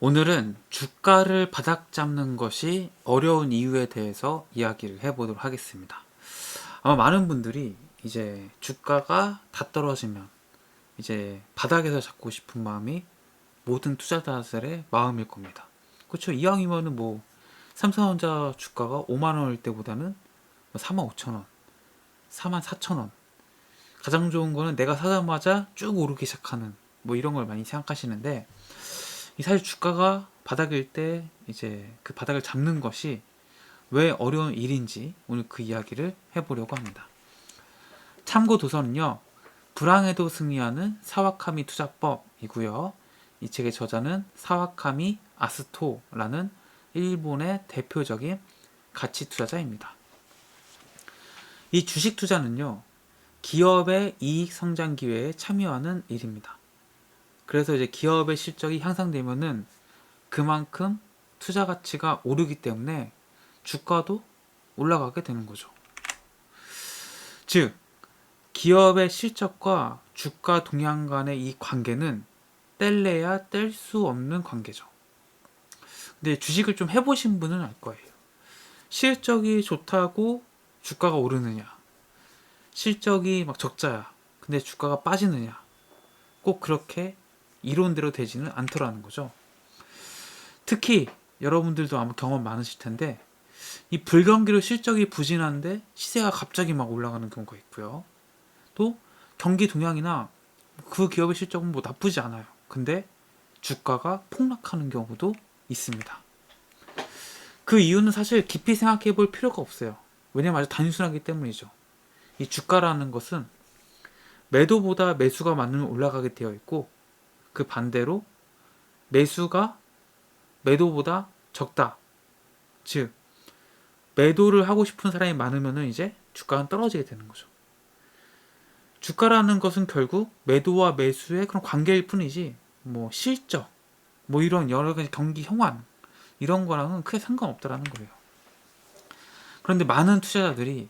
오늘은 주가를 바닥 잡는 것이 어려운 이유에 대해서 이야기를 해보도록 하겠습니다. 아마 많은 분들이 이제 주가가 다 떨어지면 이제 바닥에서 잡고 싶은 마음이 모든 투자자들의 마음일 겁니다. 그렇죠? 이왕이면은 뭐 삼성전자 주가가 5만 원일 때보다는 4만 5천 원, 4만 4천 원. 가장 좋은 거는 내가 사자마자 쭉 오르기 시작하는 뭐 이런 걸 많이 생각하시는데, 이 사실 주가가 바닥일 때 이제 그 바닥을 잡는 것이 왜 어려운 일인지 오늘 그 이야기를 해보려고 합니다. 참고 도서는요, 불황에도 승리하는 사와카미 투자법이고요. 이 책의 저자는 사와카미 아스토라는 일본의 대표적인 가치 투자자입니다. 이 주식 투자는요, 기업의 이익 성장 기회에 참여하는 일입니다. 그래서 이제 기업의 실적이 향상되면은 그만큼 투자 가치가 오르기 때문에 주가도 올라가게 되는 거죠. 즉, 기업의 실적과 주가 동향 간의 이 관계는 뗄래야 뗄 수 없는 관계죠. 근데 주식을 좀 해보신 분은 알 거예요. 실적이 좋다고 주가가 오르느냐, 실적이 막 적자야, 근데 주가가 빠지느냐, 꼭 그렇게 이론대로 되지는 않더라는 거죠. 특히 여러분들도 아마 경험 많으실 텐데, 이 불경기로 실적이 부진한데 시세가 갑자기 막 올라가는 경우가 있고요. 또 경기 동향이나 그 기업의 실적은 뭐 나쁘지 않아요. 근데 주가가 폭락하는 경우도 있습니다. 그 이유는 사실 깊이 생각해 볼 필요가 없어요. 왜냐면 아주 단순하기 때문이죠. 이 주가라는 것은 매도보다 매수가 많으면 올라가게 되어 있고, 그 반대로 매수가 매도보다 적다. 즉, 매도를 하고 싶은 사람이 많으면 이제 주가는 떨어지게 되는 거죠. 주가라는 것은 결국 매도와 매수의 그런 관계일 뿐이지, 뭐 실적, 뭐 이런 여러 가지 경기 형환, 이런 거랑은 크게 상관없다라는 거예요. 그런데 많은 투자자들이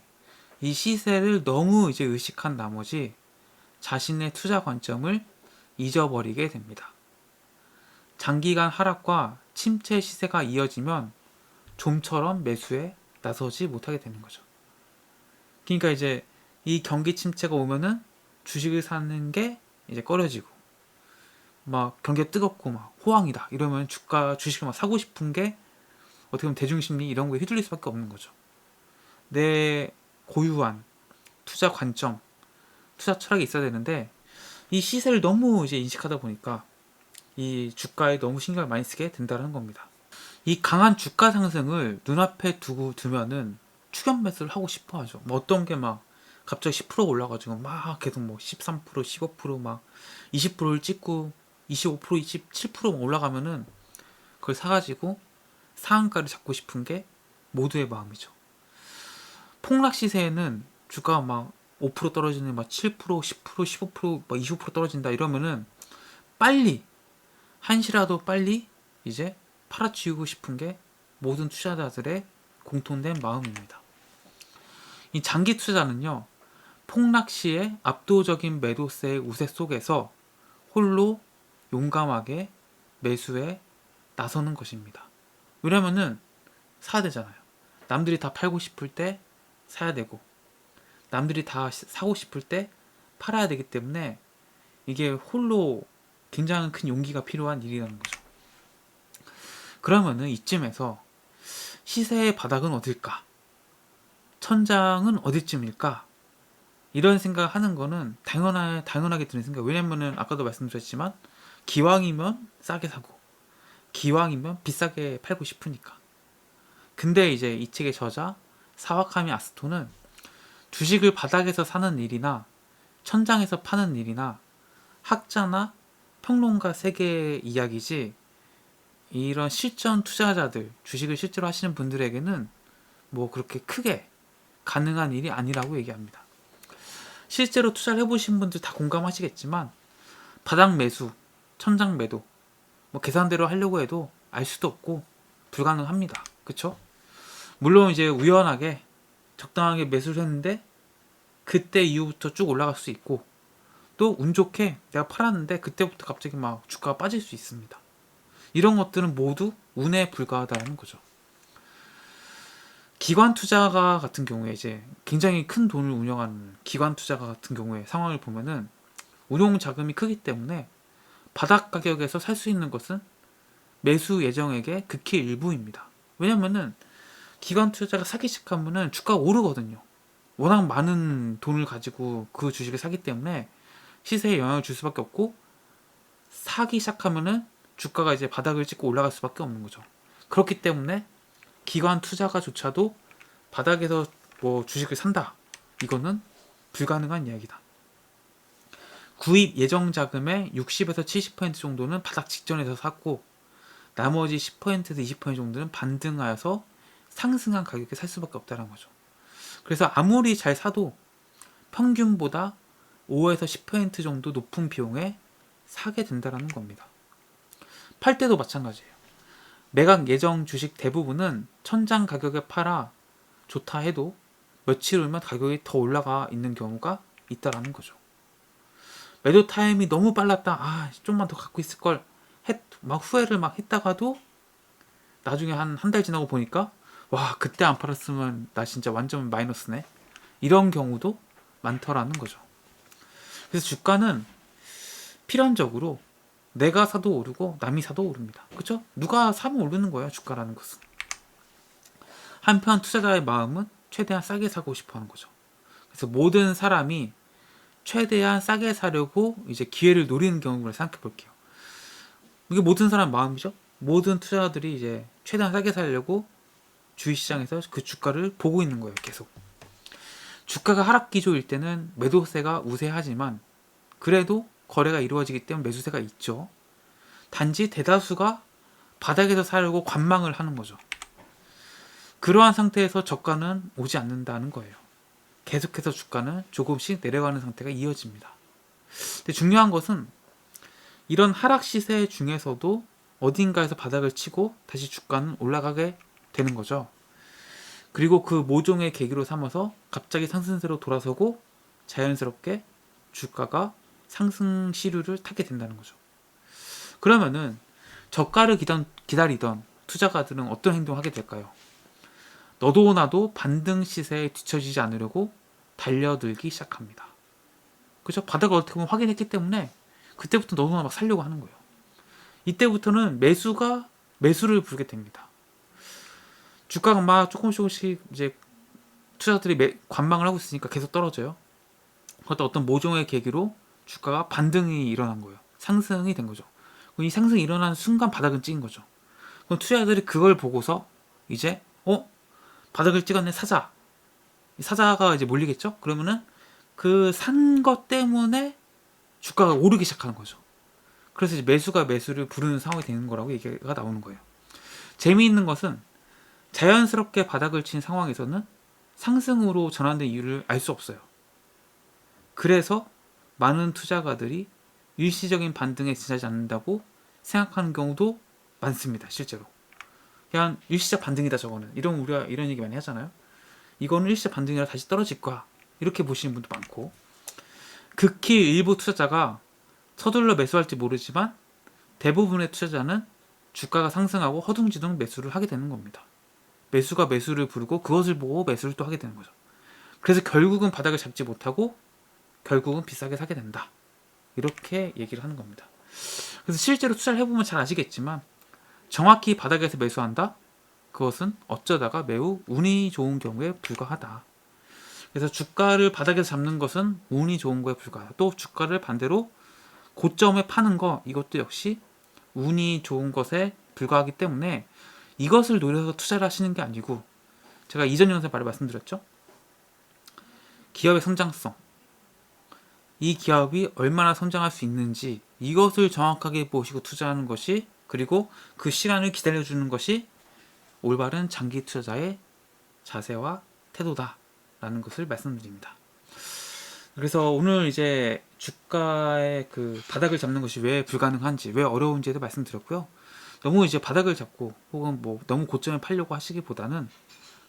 이 시세를 너무 이제 의식한 나머지 자신의 투자 관점을 잊어버리게 됩니다. 장기간 하락과 침체 시세가 이어지면 좀처럼 매수에 나서지 못하게 되는 거죠. 그러니까 이제 이 경기 침체가 오면은 주식을 사는 게 이제 꺼려지고, 막 경기가 뜨겁고 막 호황이다 이러면 주식을 막 사고 싶은 게 어떻게 보면 대중심리 이런 거에 휘둘릴 수밖에 없는 거죠. 내 고유한 투자 관점, 투자 철학이 있어야 되는데, 이 시세를 너무 이제 인식하다 보니까 이 주가에 너무 신경을 많이 쓰게 된다는 겁니다. 이 강한 주가 상승을 눈앞에 두면은 추격 매수를 하고 싶어 하죠. 뭐 어떤 게 막 갑자기 10% 올라가지고 막 계속 뭐 13%, 15%막 20%를 찍고 25%, 27% 올라가면은 그걸 사가지고 상한가를 잡고 싶은 게 모두의 마음이죠. 폭락 시세에는 주가가 막 5% 떨어지는 막 7%, 10%, 15%, 막 25% 떨어진다 이러면은 빨리 한시라도 빨리 이제 팔아치우고 싶은 게 모든 투자자들의 공통된 마음입니다. 이 장기 투자는요, 폭락 시에 압도적인 매도세의 우세 속에서 홀로 용감하게 매수에 나서는 것입니다. 왜냐면은 사야 되잖아요. 남들이 다 팔고 싶을 때 사야 되고, 남들이 다 사고 싶을 때 팔아야 되기 때문에 이게 홀로 굉장히 큰 용기가 필요한 일이라는 거죠. 그러면은 이쯤에서 시세의 바닥은 어딜까? 천장은 어디쯤일까? 이런 생각을 하는 거는 당연하게 드는 생각. 왜냐면은 아까도 말씀드렸지만 기왕이면 싸게 사고 기왕이면 비싸게 팔고 싶으니까. 근데 이제 이 책의 저자 사와카미 아스토는 주식을 바닥에서 사는 일이나 천장에서 파는 일이나 학자나 평론가 세계의 이야기지, 이런 실전 투자자들, 주식을 실제로 하시는 분들에게는 뭐 그렇게 크게 가능한 일이 아니라고 얘기합니다. 실제로 투자를 해보신 분들 다 공감하시겠지만 바닥 매수, 천장 매도, 뭐 계산대로 하려고 해도 알 수도 없고 불가능합니다. 그쵸? 물론 이제 우연하게 적당하게 매수를 했는데 그때 이후부터 쭉 올라갈 수 있고, 또 운 좋게 내가 팔았는데 그때부터 갑자기 막 주가가 빠질 수 있습니다. 이런 것들은 모두 운에 불과하다는 거죠. 기관 투자가 같은 경우에 이제 굉장히 큰 돈을 운영하는 기관 투자가 같은 경우에 상황을 보면은 운용 자금이 크기 때문에 바닥 가격에서 살 수 있는 것은 매수 예정액의 극히 일부입니다. 왜냐면은 기관 투자가 사기 시작하면은 주가가 오르거든요. 워낙 많은 돈을 가지고 그 주식을 사기 때문에 시세에 영향을 줄 수밖에 없고, 사기 시작하면은 주가가 이제 바닥을 찍고 올라갈 수밖에 없는 거죠. 그렇기 때문에 기관 투자가조차도 바닥에서 뭐 주식을 산다, 이거는 불가능한 이야기다. 구입 예정 자금의 60에서 70% 정도는 바닥 직전에서 샀고, 나머지 10%에서 20% 정도는 반등하여서 상승한 가격에 살 수밖에 없다는 거죠. 그래서 아무리 잘 사도 평균보다 5에서 10% 정도 높은 비용에 사게 된다는 겁니다. 팔 때도 마찬가지예요. 매각 예정 주식 대부분은 천장 가격에 팔아 좋다 해도 며칠 후면 가격이 더 올라가 있는 경우가 있다라는 거죠. 매도 타임이 너무 빨랐다, 좀만 더 갖고 있을 걸, 막 후회를 막 했다가도 나중에 한 달 지나고 보니까 와, 그때 안 팔았으면 나 진짜 완전 마이너스네, 이런 경우도 많더라는 거죠. 그래서 주가는 필연적으로 내가 사도 오르고 남이 사도 오릅니다. 그렇죠? 누가 사면 오르는 거예요, 주가라는 것은. 한편 투자자의 마음은 최대한 싸게 사고 싶어 하는 거죠. 그래서 모든 사람이 최대한 싸게 사려고 이제 기회를 노리는 경우를 생각해 볼게요. 이게 모든 사람 마음이죠. 모든 투자자들이 이제 최대한 싸게 사려고 주식시장에서 그 주가를 보고 있는 거예요, 계속. 주가가 하락 기조일 때는 매도세가 우세하지만 그래도 거래가 이루어지기 때문에 매수세가 있죠. 단지 대다수가 바닥에서 사려고 관망을 하는 거죠. 그러한 상태에서 저가는 오지 않는다는 거예요. 계속해서 주가는 조금씩 내려가는 상태가 이어집니다. 근데 중요한 것은 이런 하락 시세 중에서도 어딘가에서 바닥을 치고 다시 주가는 올라가게 되는 거죠. 그리고 그 모종의 계기로 삼아서 갑자기 상승세로 돌아서고 자연스럽게 주가가 상승 시류를 타게 된다는 거죠. 그러면은 저가를 기다리던 투자가들은 어떤 행동을 하게 될까요? 너도 나도 반등 시세에 뒤처지지 않으려고 달려들기 시작합니다. 그죠? 바닥을 어떻게 보면 확인했기 때문에 그때부터 너도 나도 막 살려고 하는 거예요. 이때부터는 매수를 부르게 됩니다. 주가가 막 조금씩 이제 투자자들이 관망을 하고 있으니까 계속 떨어져요. 그것도 어떤 모종의 계기로 주가가 반등이 일어난 거예요. 상승이 된 거죠. 이 상승이 일어나는 순간 바닥은 찍은 거죠. 그럼 투자자들이 그걸 보고서 이제 바닥을 찍었네, 사자. 사자가 이제 몰리겠죠? 그러면은 그 산 것 때문에 주가가 오르기 시작하는 거죠. 그래서 이제 매수가 매수를 부르는 상황이 되는 거라고 얘기가 나오는 거예요. 재미있는 것은 자연스럽게 바닥을 친 상황에서는 상승으로 전환된 이유를 알 수 없어요. 그래서 많은 투자가들이 일시적인 반등에 지나지 않는다고 생각하는 경우도 많습니다. 실제로. 그냥 일시적 반등이다 저거는. 우리가 이런 얘기 많이 하잖아요. 이거는 일시적 반등이라 다시 떨어질 거야, 이렇게 보시는 분도 많고, 극히 일부 투자자가 서둘러 매수할지 모르지만 대부분의 투자자는 주가가 상승하고 허둥지둥 매수를 하게 되는 겁니다. 매수가 매수를 부르고 그것을 보고 매수를 또 하게 되는 거죠. 그래서 결국은 바닥을 잡지 못하고 결국은 비싸게 사게 된다, 이렇게 얘기를 하는 겁니다. 그래서 실제로 투자를 해보면 잘 아시겠지만 정확히 바닥에서 매수한다? 그것은 어쩌다가 매우 운이 좋은 경우에 불과하다. 그래서 주가를 바닥에서 잡는 것은 운이 좋은 거에 불과하다. 또 주가를 반대로 고점에 파는 거, 이것도 역시 운이 좋은 것에 불과하기 때문에 이것을 노려서 투자를 하시는 게 아니고, 제가 이전 영상에 바로 말씀드렸죠. 기업의 성장성, 이 기업이 얼마나 성장할 수 있는지 이것을 정확하게 보시고 투자하는 것이, 그리고 그 시간을 기다려주는 것이 올바른 장기 투자자의 자세와 태도다라는 것을 말씀드립니다. 그래서 오늘 이제 주가의 그 바닥을 잡는 것이 왜 불가능한지, 왜 어려운지에도 말씀드렸고요. 너무 이제 바닥을 잡고 혹은 뭐 너무 고점에 팔려고 하시기보다는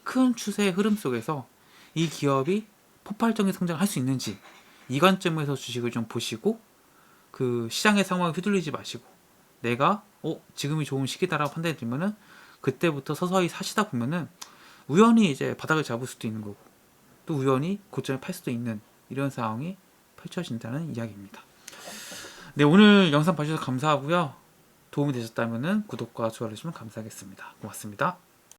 큰 추세의 흐름 속에서 이 기업이 폭발적인 성장을 할 수 있는지 이 관점에서 주식을 좀 보시고, 그 시장의 상황에 휘둘리지 마시고 내가 지금이 좋은 시기다라고 판단이 들면은 그때부터 서서히 사시다 보면은 우연히 이제 바닥을 잡을 수도 있는 거고 또 우연히 고점에 팔 수도 있는 이런 상황이 펼쳐진다는 이야기입니다. 네, 오늘 영상 봐주셔서 감사하고요. 도움이 되셨다면 구독과 좋아요 해주시면 감사하겠습니다. 고맙습니다.